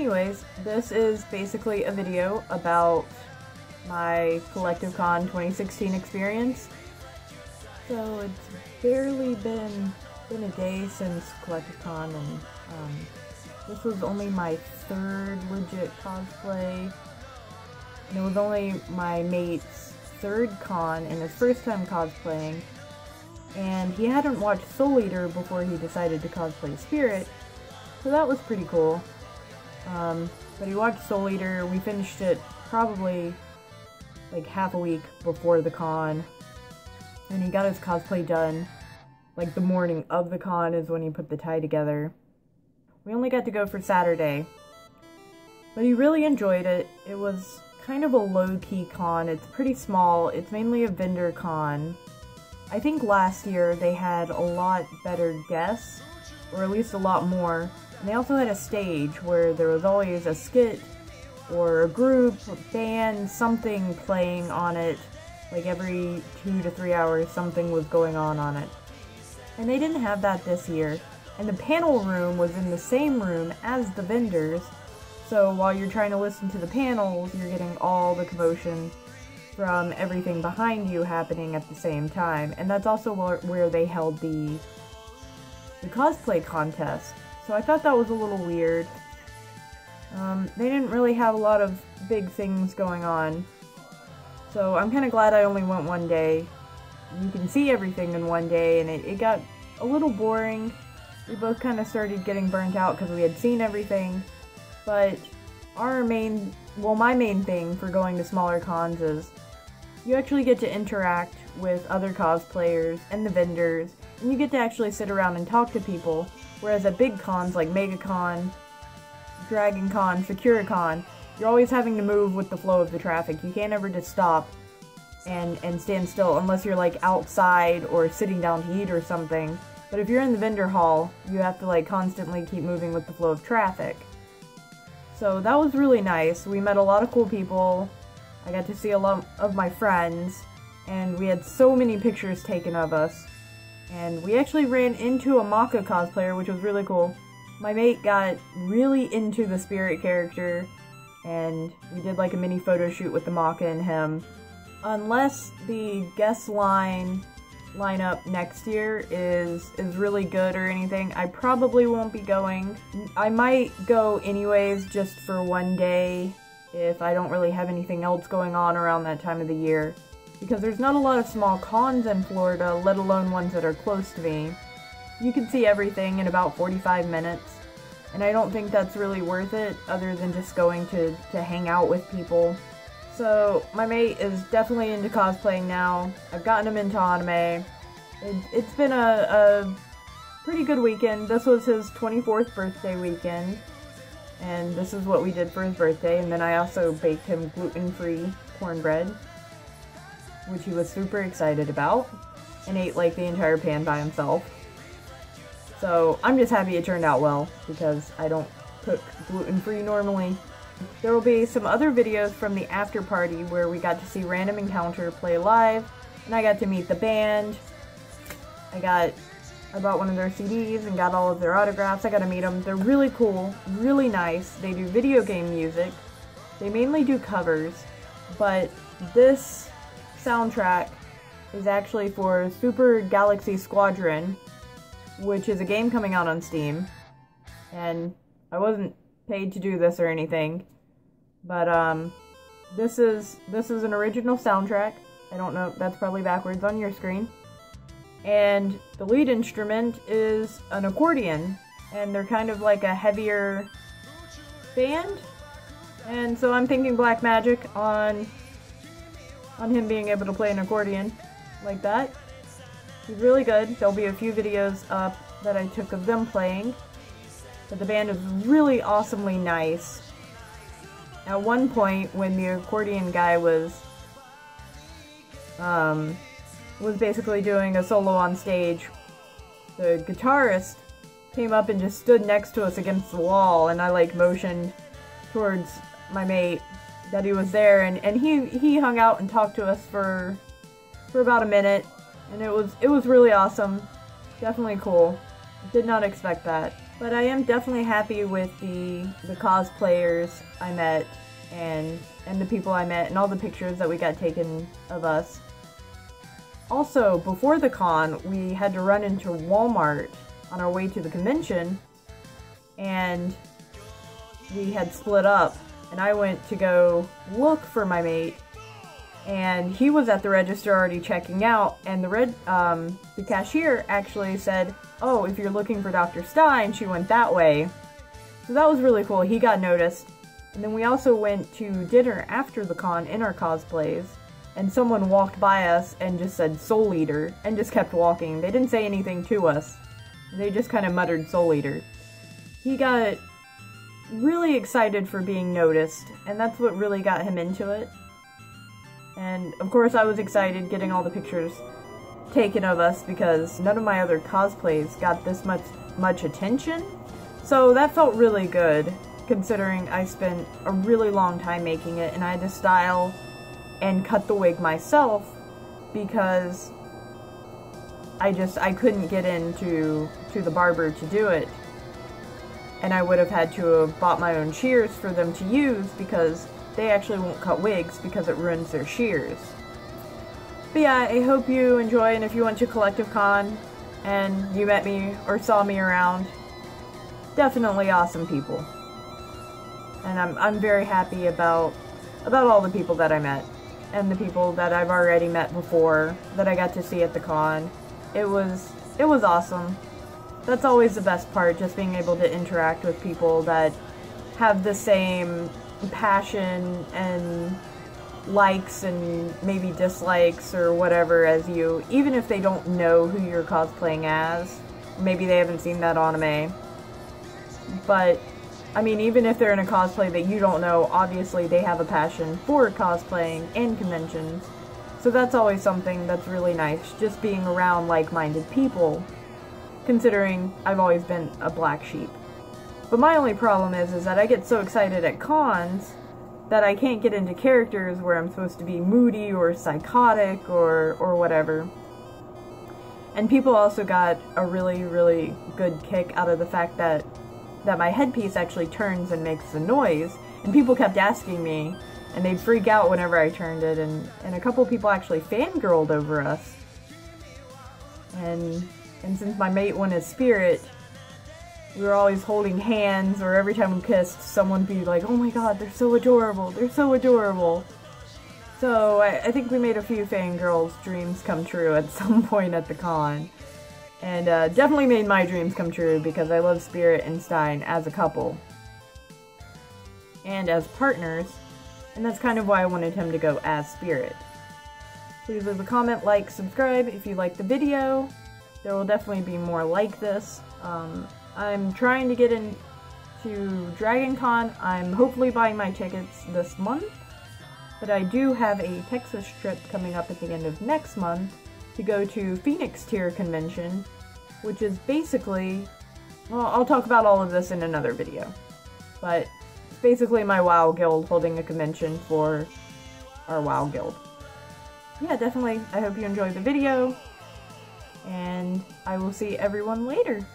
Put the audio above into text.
anyways, this is basically a video about my Collective Con 2016 experience. So it's barely been a day since Collective Con, and this was only my third legit cosplay, and it was only my mate's third con and his first time cosplaying, and he hadn't watched Soul Eater before he decided to cosplay Spirit, so that was pretty cool. But he watched Soul Eater. We finished it probably like half a week before the con, and he got his cosplay done like the morning of the con is when he put the tie together. We only got to go for Saturday, but he really enjoyed it. It was kind of a low-key con. It's pretty small. It's mainly a vendor con. I think last year they had a lot better guests, or at least a lot more. And they also had a stage where there was always a skit or a group, band, something playing on it. Like every 2 to 3 hours something was going on it. And they didn't have that this year. And the panel room was in the same room as the vendors. So while you're trying to listen to the panels, you're getting all the commotion from everything behind you happening at the same time. And that's also where they held the cosplay contest. So I thought that was a little weird. They didn't really have a lot of big things going on. So I'm kind of glad I only went one day. You can see everything in one day, and it got a little boring. We both kind of started getting burnt out because we had seen everything. But my main thing for going to smaller cons is you actually get to interact with other cosplayers and the vendors, and you get to actually sit around and talk to people, whereas at big cons like MegaCon, DragonCon, SakuraCon, you're always having to move with the flow of the traffic. You can't ever just stop and stand still unless you're like outside or sitting down to eat or something. But if you're in the vendor hall, you have to like constantly keep moving with the flow of traffic. So that was really nice. We met a lot of cool people. I got to see a lot of my friends, and we had so many pictures taken of us. And we actually ran into a Maka cosplayer, which was really cool. My mate got really into the Spirit character, and we did like a mini photo shoot with the Maka and him. Unless the guest lineup next year is really good or anything, I probably won't be going. I might go anyways just for one day if I don't really have anything else going on around that time of the year, because there's not a lot of small cons in Florida, let alone ones that are close to me. You can see everything in about 45 minutes, and I don't think that's really worth it other than just going to hang out with people. So my mate is definitely into cosplaying now. I've gotten him into anime. It's been a pretty good weekend. This was his 24th birthday weekend, and this is what we did for his birthday. And then I also baked him gluten-free cornbread, which he was super excited about, and ate like the entire pan by himself. So I'm just happy it turned out well, because I don't cook gluten-free normally. There will be some other videos from the after party where we got to see Random Encounter play live, and I got to meet the band. I bought one of their CDs and got all of their autographs. I got to meet them. They're really cool, really nice. They do video game music. They mainly do covers, but this soundtrack is actually for Super Galaxy Squadron, which is a game coming out on Steam, and I wasn't paid to do this or anything, but this is an original soundtrack. I don't know, that's probably backwards on your screen. And the lead instrument is an accordion, and they're kind of like a heavier band. And so I'm thinking Black Magic on him being able to play an accordion like that. He's really good. There'll be a few videos up that I took of them playing. But the band is really awesomely nice. At one point, when the accordion guy was basically doing a solo on stage, the guitarist came up and just stood next to us against the wall, and I like motioned towards my mate that he was there, and he hung out and talked to us for about a minute, and it was really awesome. Definitely cool. Did not expect that. But I am definitely happy with the cosplayers I met and the people I met and all the pictures that we got taken of us. Also, before the con, we had to run into Walmart on our way to the convention, and we had split up, and I went to go look for my mate, and he was at the register already checking out, and the cashier actually said, "Oh, if you're looking for Dr. Stein, she went that way." So that was really cool. He got noticed. And then we also went to dinner after the con in our cosplays, and someone walked by us and just said Soul Eater, and just kept walking. They didn't say anything to us. They just kind of muttered Soul Eater. He got really excited for being noticed, and that's what really got him into it. And of course I was excited getting all the pictures taken of us because none of my other cosplays got this much attention. So that felt really good, considering I spent a really long time making it and I had to style and cut the wig myself because I couldn't get into the barber to do it. And I would have had to have bought my own shears for them to use because they actually won't cut wigs because it ruins their shears. But yeah, I hope you enjoy, and if you went to Collective Con and you met me or saw me around, definitely awesome people. And I'm very happy about all the people that I met, and the people that I've already met before that I got to see at the con. It was awesome. That's always the best part, just being able to interact with people that have the same passion and likes and maybe dislikes or whatever as you, even if they don't know who you're cosplaying as. Maybe they haven't seen that anime. But, I mean, even if they're in a cosplay that you don't know, obviously they have a passion for cosplaying and conventions. So that's always something that's really nice, just being around like-minded people, considering I've always been a black sheep. But my only problem is that I get so excited at cons that I can't get into characters where I'm supposed to be moody or psychotic or whatever. And people also got a really, really good kick out of the fact that my headpiece actually turns and makes a noise. And people kept asking me, and they'd freak out whenever I turned it, and a couple people actually fangirled over us. And since my mate won his spirit, we were always holding hands, or every time we kissed, someone would be like, "Oh my god, they're so adorable, they're so adorable." So I think we made a few fangirls' dreams come true at some point at the con. And definitely made my dreams come true because I love Spirit and Stein as a couple. And as partners, and that's kind of why I wanted him to go as Spirit. Please leave a comment, like, subscribe if you liked the video. There will definitely be more like this. I'm trying to get into Dragon Con. I'm hopefully buying my tickets this month. But I do have a Texas trip coming up at the end of next month to go to Phoenix Tier Convention, which is basically, well, I'll talk about all of this in another video. But it's basically my WoW guild holding a convention for our WoW guild. Yeah, definitely. I hope you enjoyed the video, and I will see everyone later.